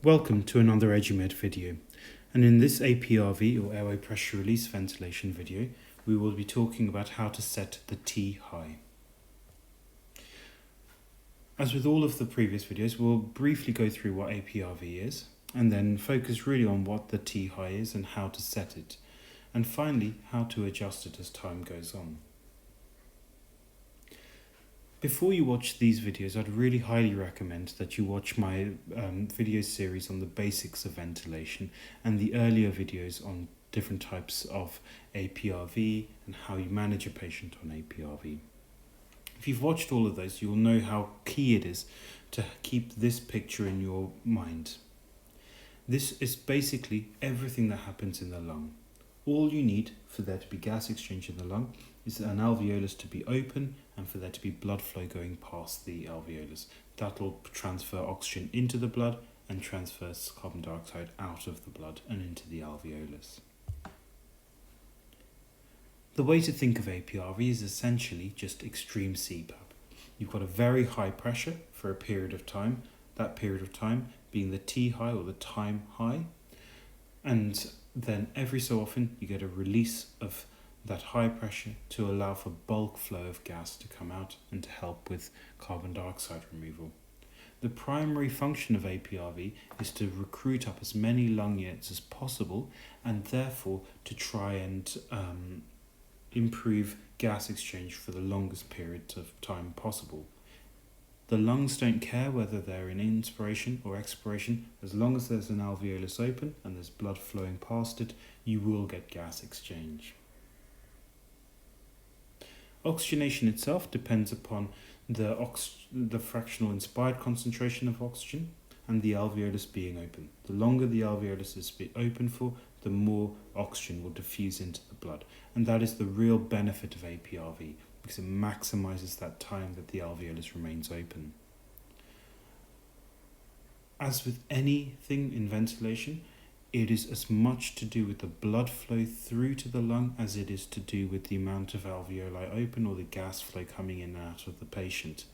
Welcome to another EduMed video, and in this APRV or Airway Pressure Release Ventilation video we will be talking about how to set the T high. As with all of the previous videos, we'll briefly go through what APRV is and then focus really on what the T high is and how to set it, and finally how to adjust it as time goes on. Before you watch these videos, I'd really highly recommend that you watch my video series on the basics of ventilation and the earlier videos on different types of APRV and how you manage a patient on APRV. If you've watched all of those, you'll know how key it is to keep this picture in your mind. This is basically everything that happens in the lung. All you need for there to be gas exchange in the lung is an alveolus to be open and for there to be blood flow going past the alveolus. That will transfer oxygen into the blood and transfers carbon dioxide out of the blood and into the alveolus. The way to think of APRV is essentially just extreme CPAP. You've got a very high pressure for a period of time, that period of time being the T high or the time high, and then every so often you get a release of that high pressure to allow for bulk flow of gas to come out and to help with carbon dioxide removal. The primary function of APRV is to recruit up as many lung units as possible and therefore to try and improve gas exchange for the longest periods of time possible. The lungs don't care whether they're in inspiration or expiration. As long as there's an alveolus open and there's blood flowing past it, you will get gas exchange. Oxygenation itself depends upon the fractional inspired concentration of oxygen and the alveolus being open. The longer the alveolus is open for, the more oxygen will diffuse into the blood. And that is the real benefit of APRV, because it maximizes that time that the alveolus remains open. As with anything in ventilation, it is as much to do with the blood flow through to the lung as it is to do with the amount of alveoli open or the gas flow coming in and out of the patient.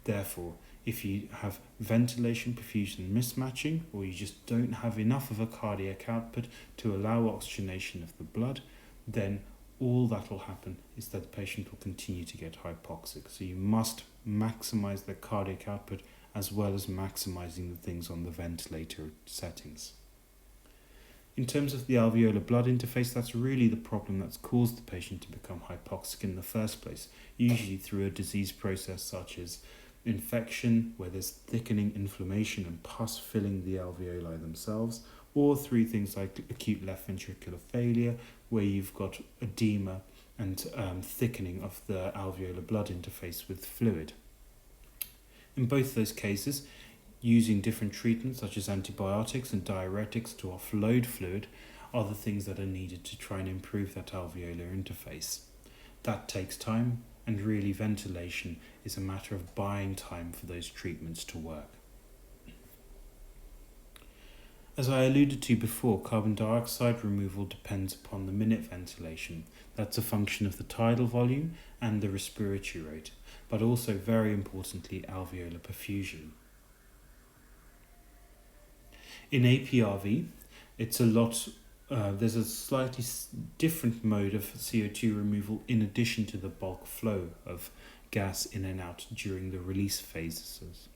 Therefore, if you have ventilation perfusion mismatching, or you just don't have enough of a cardiac output to allow oxygenation of the blood, then all that will happen is that the patient will continue to get hypoxic. So you must maximize the cardiac output as well as maximizing the things on the ventilator settings. In terms of the alveolar blood interface, that's really the problem that's caused the patient to become hypoxic in the first place, usually through a disease process such as infection, where there's thickening, inflammation and pus filling the alveoli themselves, or through things like acute left ventricular failure, where you've got edema and thickening of the alveolar blood interface with fluid. In both those cases, using different treatments such as antibiotics and diuretics to offload fluid are the things that are needed to try and improve that alveolar interface. That takes time, and really ventilation is a matter of buying time for those treatments to work. As I alluded to before, carbon dioxide removal depends upon the minute ventilation. That's a function of the tidal volume and the respiratory rate, but also very importantly alveolar perfusion. In APRV, it's there's a slightly different mode of CO2 removal in addition to the bulk flow of gas in and out during the release phases.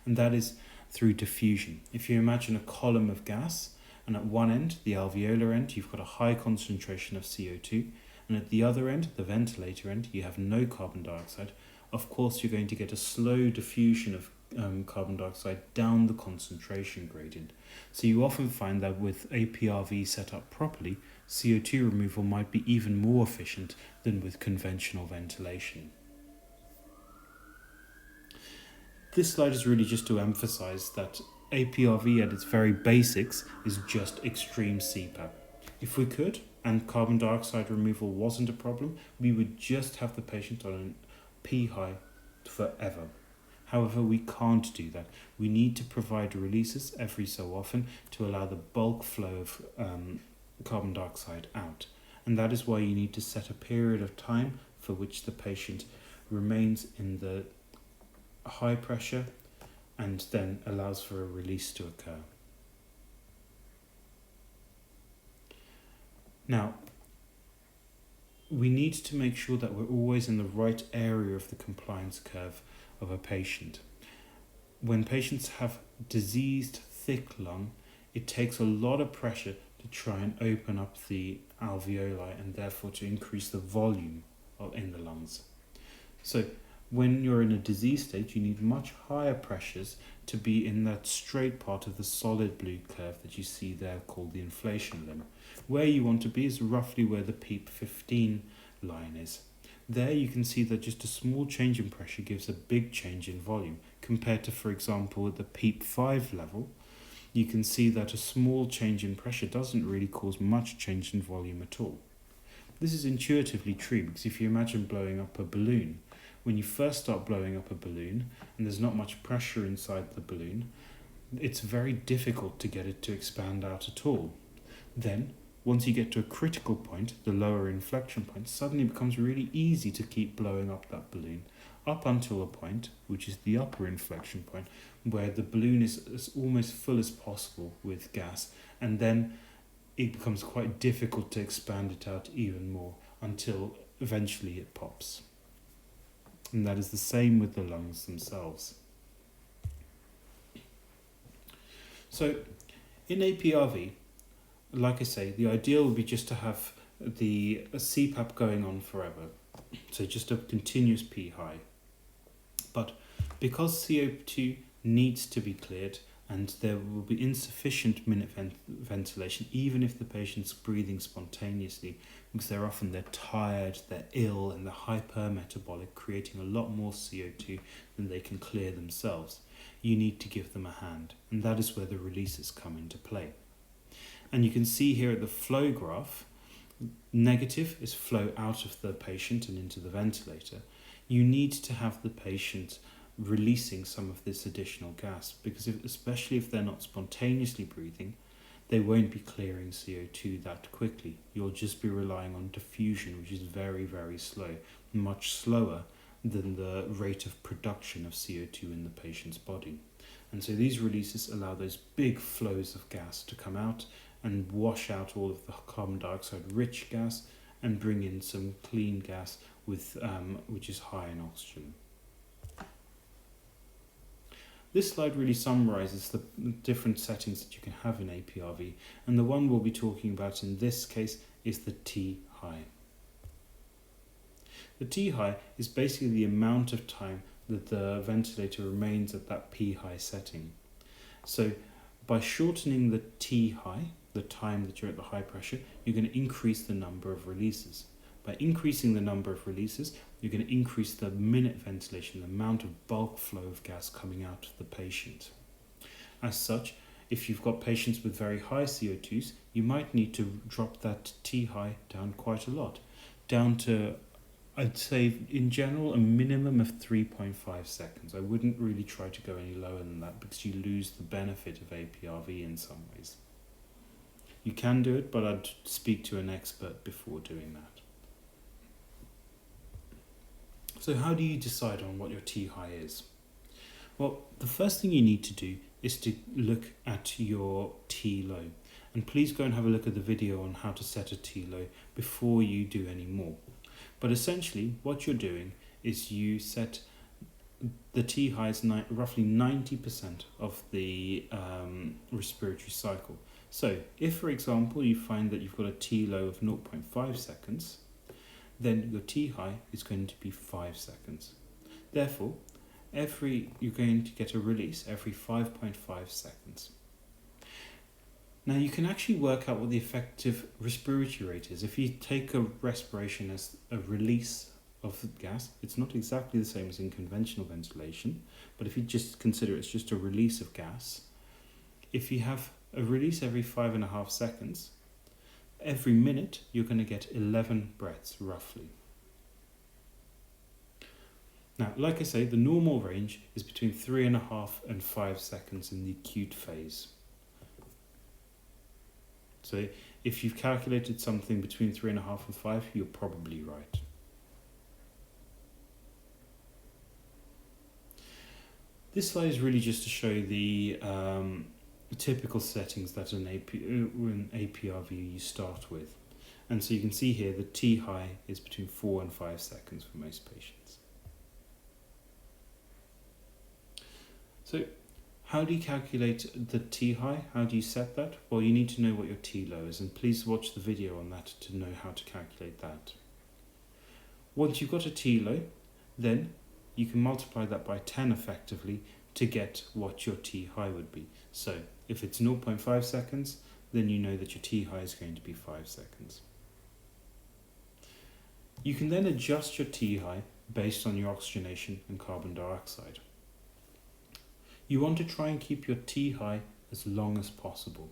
And that is through diffusion. If you imagine a column of gas, and at one end, the alveolar end, you've got a high concentration of CO2, and at the other end, the ventilator end, you have no carbon dioxide, of course you're going to get a slow diffusion of carbon dioxide down the concentration gradient. So you often find that with APRV set up properly, CO2 removal might be even more efficient than with conventional ventilation. This slide is really just to emphasize that APRV at its very basics is just extreme CPAP. If we could, and carbon dioxide removal wasn't a problem, we would just have the patient on an P high forever. However, we can't do that. We need to provide releases every so often to allow the bulk flow of carbon dioxide out. And that is why you need to set a period of time for which the patient remains in the high pressure and then allows for a release to occur. Now, we need to make sure that we're always in the right area of the compliance curve of a patient. When patients have diseased, thick lung, it takes a lot of pressure to try and open up the alveoli and therefore to increase the volume in the lungs. So when you're in a disease state, you need much higher pressures to be in that straight part of the solid blue curve that you see there called the inflation limb. Where you want to be is roughly where the PEEP 15 line is. There you can see that just a small change in pressure gives a big change in volume. Compared to, for example, at the PEEP 5 level, you can see that a small change in pressure doesn't really cause much change in volume at all. This is intuitively true because if you imagine blowing up a balloon, when you first start blowing up a balloon and there's not much pressure inside the balloon, it's very difficult to get it to expand out at all. Then, once you get to a critical point, the lower inflection point, suddenly it becomes really easy to keep blowing up that balloon up until a point, which is the upper inflection point, where the balloon is as almost full as possible with gas, and then it becomes quite difficult to expand it out even more until eventually it pops. And that is the same with the lungs themselves. So in APRV, like I say, the ideal would be just to have the CPAP going on forever. So just a continuous P high. But because CO2 needs to be cleared and there will be insufficient minute ventilation, even if the patient's breathing spontaneously, because they're tired, they're ill, and they're hypermetabolic, creating a lot more CO2 than they can clear themselves. You need to give them a hand, and that is where the releases come into play. And you can see here at the flow graph, negative is flow out of the patient and into the ventilator. You need to have the patient releasing some of this additional gas, because especially if they're not spontaneously breathing, they won't be clearing CO2 that quickly. You'll just be relying on diffusion, which is very, very slow, much slower than the rate of production of CO2 in the patient's body. And so these releases allow those big flows of gas to come out and wash out all of the carbon dioxide rich gas and bring in some clean gas with which is high in oxygen. This slide really summarizes the different settings that you can have in APRV, and the one we'll be talking about in this case is the T high. The T high is basically the amount of time that the ventilator remains at that P high setting. So by shortening the T high, the time that you're at the high pressure, you're going to increase the number of releases. By increasing the number of releases, you're going to increase the minute ventilation, the amount of bulk flow of gas coming out of the patient. As such, if you've got patients with very high CO2s, you might need to drop that T high down quite a lot, down to, I'd say, in general, a minimum of 3.5 seconds. I wouldn't really try to go any lower than that because you lose the benefit of APRV in some ways. You can do it, but I'd speak to an expert before doing that. So how do you decide on what your T high is? Well, the first thing you need to do is to look at your T low. And please go and have a look at the video on how to set a T low before you do any more. But essentially, what you're doing is you set the T high as roughly 90% of the respiratory cycle. So if, for example, you find that you've got a T low of 0.5 seconds, then your T high is going to be 5 seconds. Therefore, you're going to get a release every 5.5 seconds. Now you can actually work out what the effective respiratory rate is. If you take a respiration as a release of gas, it's not exactly the same as in conventional ventilation, but if you just consider it's just a release of gas, if you have a release every 5.5 seconds, every minute you're going to get 11 breaths roughly. Now, like I say, the normal range is between 3.5 and 5 seconds in the acute phase. So if you've calculated something between 3.5 and 5, you're probably right. This slide is really just to show the typical settings that an APRV you start with. And so you can see here the T high is between 4 and 5 seconds for most patients. So how do you calculate the T high? How do you set that? Well, you need to know what your T low is, and please watch the video on that to know how to calculate that. Once you've got a T low, then you can multiply that by 10 effectively to get what your T high would be. So if it's 0.5 seconds, then you know that your T high is going to be 5 seconds. You can then adjust your T high based on your oxygenation and carbon dioxide. You want to try and keep your T high as long as possible,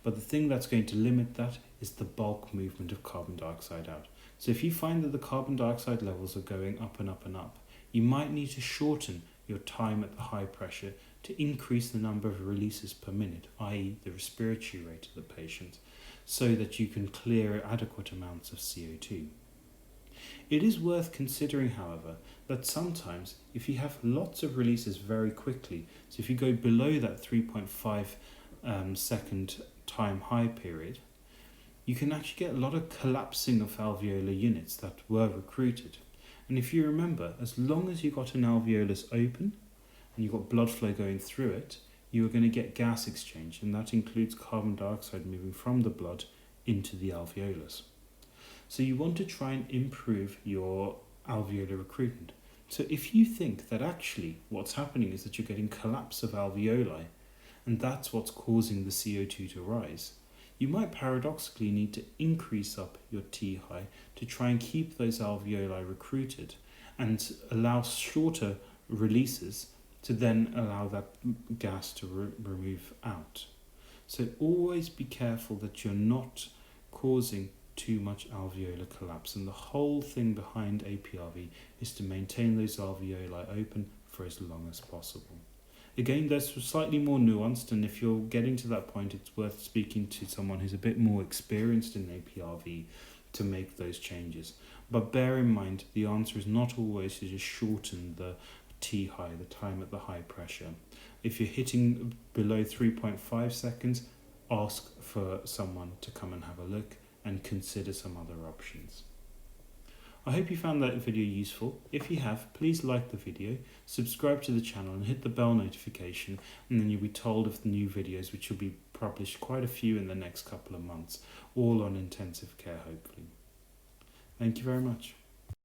but the thing that's going to limit that is the bulk movement of carbon dioxide out. So if you find that the carbon dioxide levels are going up and up and up, you might need to shorten your time at the high pressure to increase the number of releases per minute, i.e. the respiratory rate of the patient, so that you can clear adequate amounts of CO2. It is worth considering, however, that sometimes if you have lots of releases very quickly, so if you go below that 3.5 second time high period, you can actually get a lot of collapsing of alveolar units that were recruited. And if you remember, as long as you got an alveolus open and you got blood flow going through it, you are going to get gas exchange, and that includes carbon dioxide moving from the blood into the alveolus. So you want to try and improve your alveolar recruitment. So if you think that actually what's happening is that you're getting collapse of alveoli, and that's what's causing the CO2 to rise, you might paradoxically need to increase up your T high to try and keep those alveoli recruited and allow shorter releases to then allow that gas to remove out. So always be careful that you're not causing too much alveolar collapse, and the whole thing behind APRV is to maintain those alveoli open for as long as possible. Again, that's slightly more nuanced, and if you're getting to that point, it's worth speaking to someone who's a bit more experienced in APRV to make those changes. But bear in mind, the answer is not always to just shorten the T high, the time at the high pressure. If you're hitting below 3.5 seconds, ask for someone to come and have a look and consider some other options. I hope you found that video useful. If you have, please like the video, subscribe to the channel and hit the bell notification, and then you'll be told of the new videos, which will be published, quite a few in the next couple of months, all on intensive care hopefully. Thank you very much.